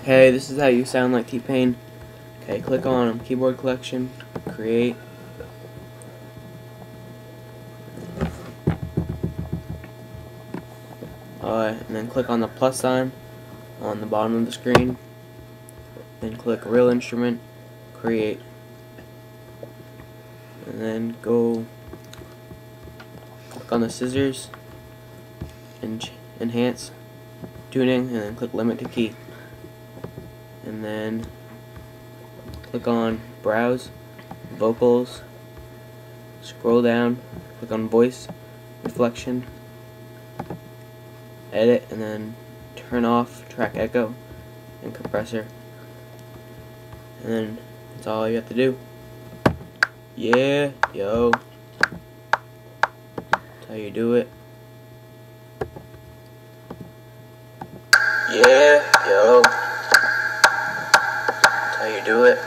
Hey, this is how you sound like T-Pain. Okay, click on keyboard collection, create. And then click on the plus sign on the bottom of the screen. Then click real instrument, create. And then go click on the scissors, and enhance, tuning, and then click limit to key. And then click on browse, vocals, scroll down, click on voice, reflection, edit, and then turn off track echo and compressor. And then that's all you have to do. Yeah, yo. That's how you do it. Yeah, yo. That's how you do it.